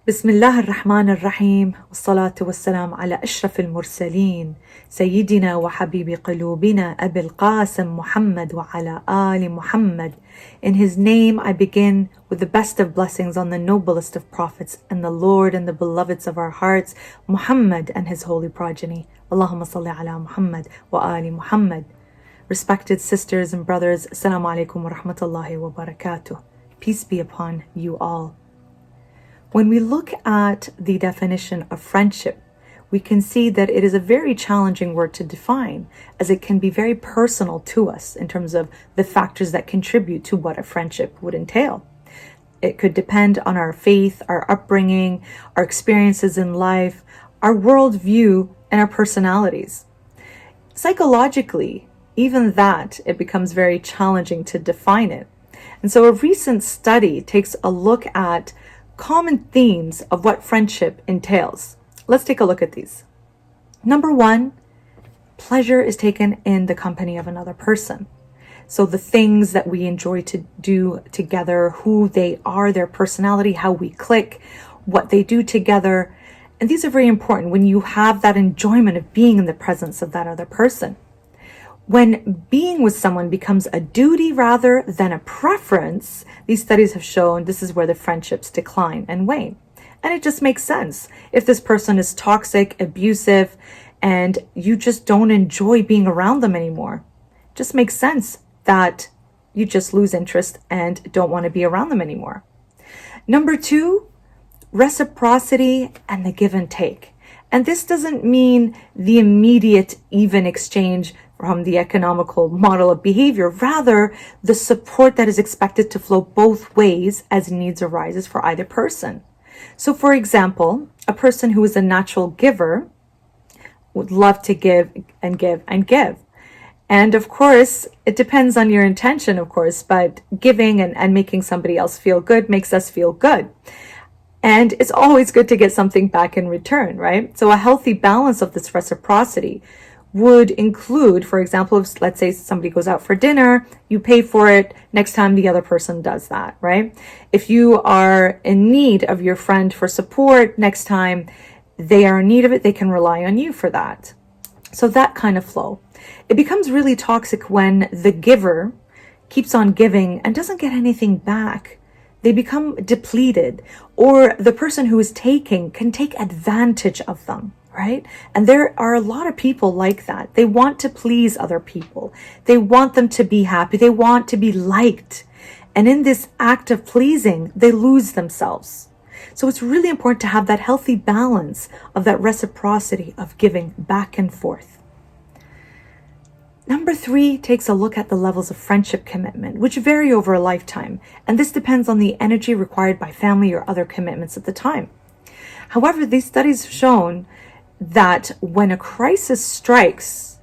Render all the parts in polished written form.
بسم الله الرحمن الرحيم والصلاة والسلام على أشرف المرسلين سيدنا وحبيب قلوبنا أبي القاسم محمد وعلى آل محمد. In his name I begin with the best of blessings on the noblest of prophets and the Lord and the beloveds of our hearts, Muhammad and his holy progeny. Allahumma salli ala Muhammad wa ali Muhammad. Respected sisters and brothers, Assalamu alaikum wa rahmatullahi wa barakatuh. Peace be upon you all. When we look at the definition of friendship, we can see that it is a very challenging word to define, as it can be very personal to us in terms of the factors that contribute to what a friendship would entail. It could depend on our faith, our upbringing, our experiences in life, our worldview, and our personalities. Psychologically, even that, it becomes very challenging to define it. And so a recent study takes a look at common themes of what friendship entails. Let's take a look at these. Number one, pleasure is taken in the company of another person. So the things that we enjoy to do together, who they are, their personality, how we click, what they do together. And these are very important when you have that enjoyment of being in the presence of that other person. When being with someone becomes a duty rather than a preference, these studies have shown this is where the friendships decline and wane. And it just makes sense. If this person is toxic, abusive, and you just don't enjoy being around them anymore, it just makes sense that you just lose interest and don't want to be around them anymore. Number two, reciprocity and the give and take. And this doesn't mean the immediate even exchange from the economical model of behavior, rather the support that is expected to flow both ways as needs arises for either person. So for example, a person who is a natural giver would love to give and give and give. And of course, it depends on your intention, of course, but giving and making somebody else feel good makes us feel good. And it's always good to get something back in return, right? So a healthy balance of this reciprocity would include, for example, if let's say somebody goes out for dinner, you pay for it next time the other person does that, right? If you are in need of your friend for support, next time they are in need of it, they can rely on you for that. So that kind of flow. It becomes really toxic when the giver keeps on giving and doesn't get anything back. They become depleted, or the person who is taking can take advantage of them, right? And there are a lot of people like that. They want to please other people. They want them to be happy. They want to be liked. And in this act of pleasing, they lose themselves. So it's really important to have that healthy balance of that reciprocity of giving back and forth. Number three takes a look at the levels of friendship commitment, which vary over a lifetime, and this depends on the energy required by family or other commitments at the time. However, these studies have shown that when a crisis strikes,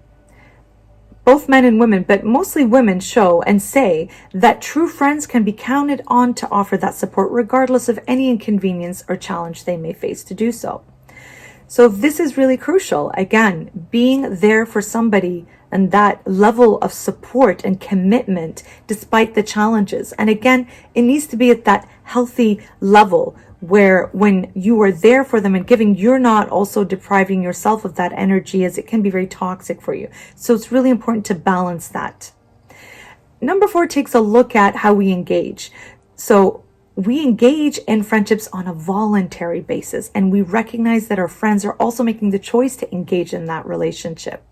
both men and women, but mostly women, show and say that true friends can be counted on to offer that support regardless of any inconvenience or challenge they may face to do so. So this is really crucial. Again, being there for somebody and that level of support and commitment despite the challenges. And again, it needs to be at that healthy level where when you are there for them and giving, you're not also depriving yourself of that energy, as it can be very toxic for you. So it's really important to balance that. Number four takes a look at how we engage. So we engage in friendships on a voluntary basis, and we recognize that our friends are also making the choice to engage in that relationship.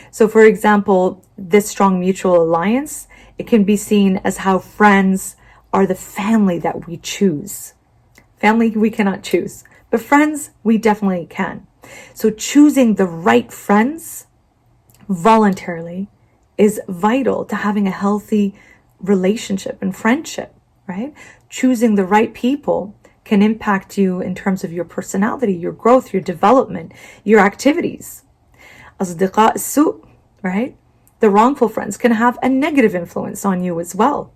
So for example, this strong mutual alliance, it can be seen as how friends are the family that we choose. Family we cannot choose, but friends we definitely can. So choosing the right friends voluntarily is vital to having a healthy relationship and friendship, right? Choosing the right people can impact you in terms of your personality, your growth, your development, your activities. أصدقاء السوء, right? The wrongful friends can have a negative influence on you as well.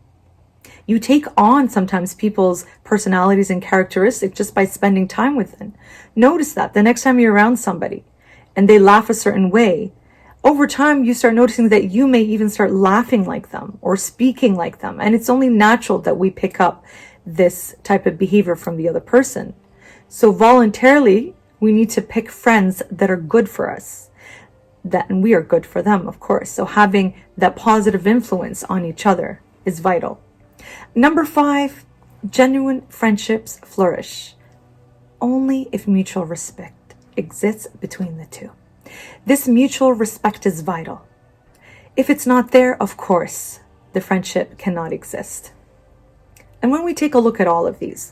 You take on sometimes people's personalities and characteristics just by spending time with them. Notice that the next time you're around somebody and they laugh a certain way, over time you start noticing that you may even start laughing like them or speaking like them. And it's only natural that we pick up this type of behavior from the other person. So voluntarily, we need to pick friends that are good for us, and we are good for them, of course. So having that positive influence on each other is vital. Number 5, genuine friendships flourish only if mutual respect exists between the two. This mutual respect is vital. If it's not there, of course, the friendship cannot exist. And when we take a look at all of these,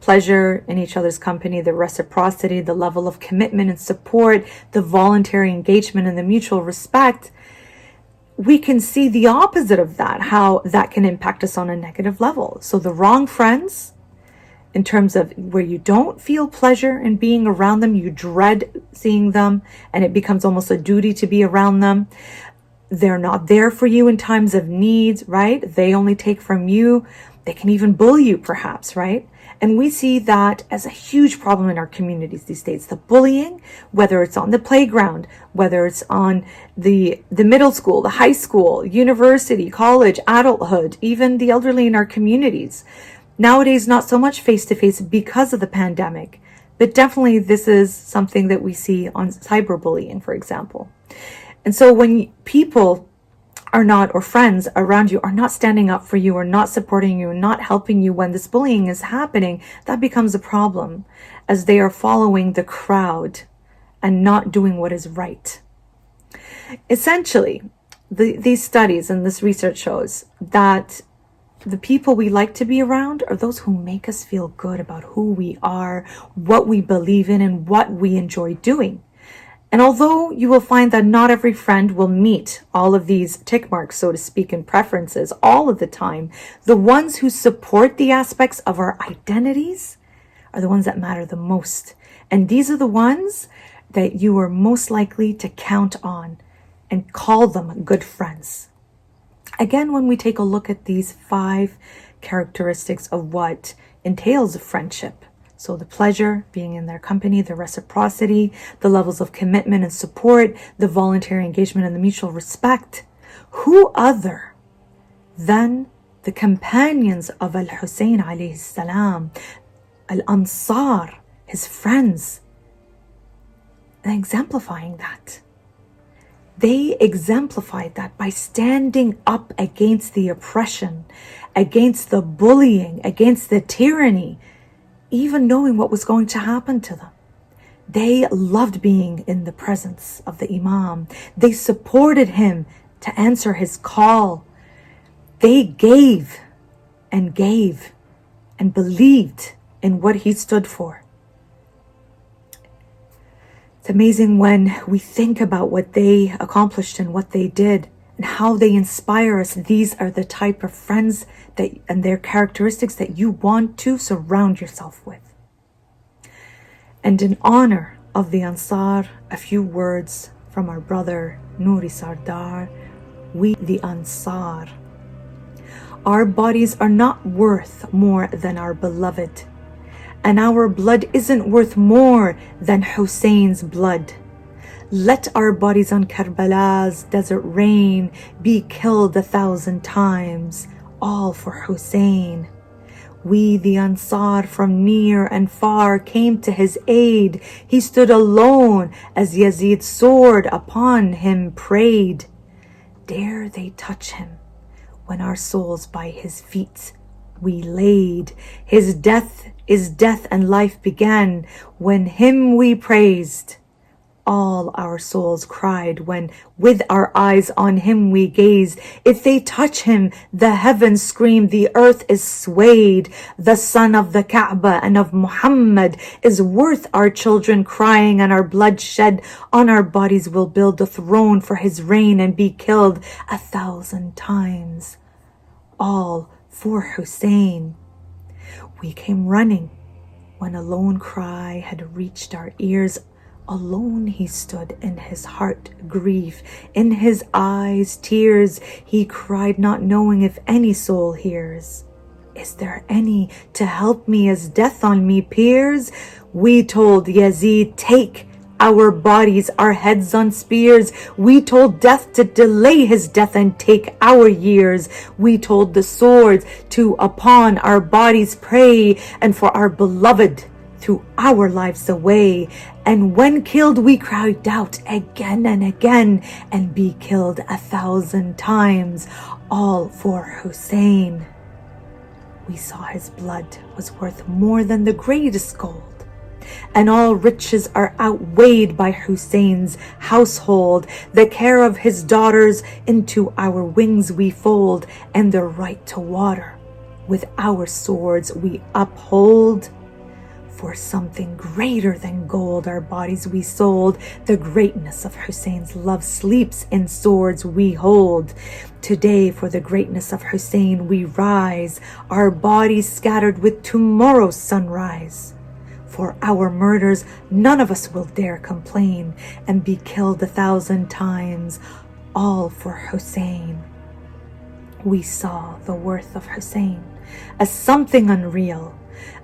pleasure in each other's company, the reciprocity, the level of commitment and support, the voluntary engagement and the mutual respect, we can see the opposite of that, how that can impact us on a negative level. So the wrong friends, in terms of where you don't feel pleasure in being around them, you dread seeing them, and it becomes almost a duty to be around them. They're not there for you in times of need, right? They only take from you. They can even bully you, perhaps, right? And we see that as a huge problem in our communities these days. The bullying, whether it's on the playground, whether it's on the middle school, the high school, university, college, adulthood, even the elderly in our communities. Nowadays, not so much face-to-face because of the pandemic, but definitely this is something that we see on cyberbullying, for example. And so when people are not, or friends around you are not standing up for you, or not supporting you, not helping you when this bullying is happening, that becomes a problem, as they are following the crowd and not doing what is right. Essentially, these studies and this research shows that the people we like to be around are those who make us feel good about who we are, what we believe in, and what we enjoy doing. And although you will find that not every friend will meet all of these tick marks, so to speak, and preferences all of the time, the ones who support the aspects of our identities are the ones that matter the most. And these are the ones that you are most likely to count on and call them good friends. Again, when we take a look at these 5 characteristics of what entails a friendship, so the pleasure, being in their company, the reciprocity, the levels of commitment and support, the voluntary engagement and the mutual respect. Who other than the companions of Al-Hussain alayhi salam, Al-Ansar, his friends, exemplifying that. They exemplified that by standing up against the oppression, against the bullying, against the tyranny, even knowing what was going to happen to them. They loved being in the presence of the Imam. They supported him to answer his call. They gave and believed in what he stood for. It's amazing when we think about what they accomplished and what they did and how they inspire us. These are the type of friends and their characteristics that you want to surround yourself with. And in honor of the Ansar, a few words from our brother Nouri Sardar. We, the Ansar, our bodies are not worth more than our beloved, and our blood isn't worth more than Hussein's blood. Let our bodies on Karbala's desert rain be killed 1,000 times, all for Hussein. We, the Ansar, from near and far came to his aid. He stood alone as Yazid's sword upon him prayed. Dare they touch him when our souls by his feet we laid? His death is death and life began when him we praised. All our souls cried when with our eyes on him we gazed. If they touch him, the heavens scream, the earth is swayed. The son of the Kaaba and of Muhammad is worth our children crying and our blood shed. On our bodies we'll build a throne for his reign and be killed 1,000 times. All for Hussein. We came running when a lone cry had reached our ears. Alone he stood, in his heart grief, in his eyes tears. He cried, not knowing if any soul hears. Is there any to help me as death on me peers? We told Yazid, take our bodies, our heads on spears. We told death to delay his death and take our years. We told the swords to upon our bodies prey, and for our beloved threw our lives away. And when killed, we cried out again and again, and be killed 1,000 times, all for Hussein. We saw his blood was worth more than the greatest gold, and all riches are outweighed by Hussein's household. The care of his daughters into our wings we fold, and their right to water with our swords we uphold. For something greater than gold our bodies we sold. The greatness of Hussein's love sleeps in swords we hold. Today for the greatness of Hussein we rise, our bodies scattered with tomorrow's sunrise. For our murders none of us will dare complain, and be killed 1,000 times, all for Hussein. We saw the worth of Hussein as something unreal,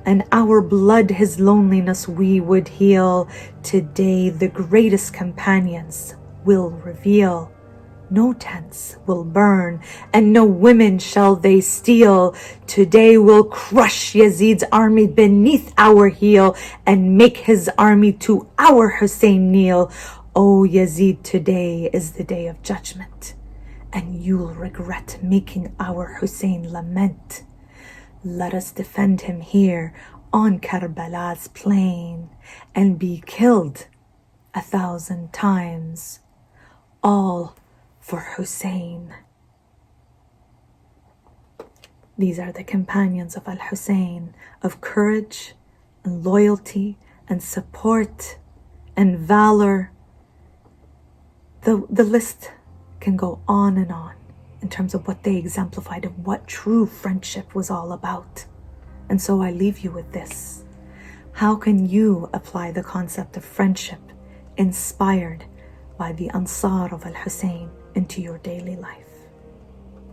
and our blood his loneliness we would heal. Today the greatest companions will reveal. No tents will burn, and no women shall they steal. Today we'll crush Yazid's army beneath our heel, and make his army to our Hussein kneel. O Yazid, today is the day of judgment, and you'll regret making our Hussein lament. Let us defend him here on Karbala's plain, and be killed 1,000 times, all for Hussein. These are the companions of Al-Hussein, of courage and loyalty and support and valor. The list can go on and on in terms of what they exemplified and what true friendship was all about. And so I leave you with this. How can you apply the concept of friendship inspired by the Ansar of Al-Hussein into your daily life?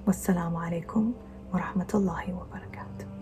Wassalamu alaikum wa rahmatullahi wa barakatuh.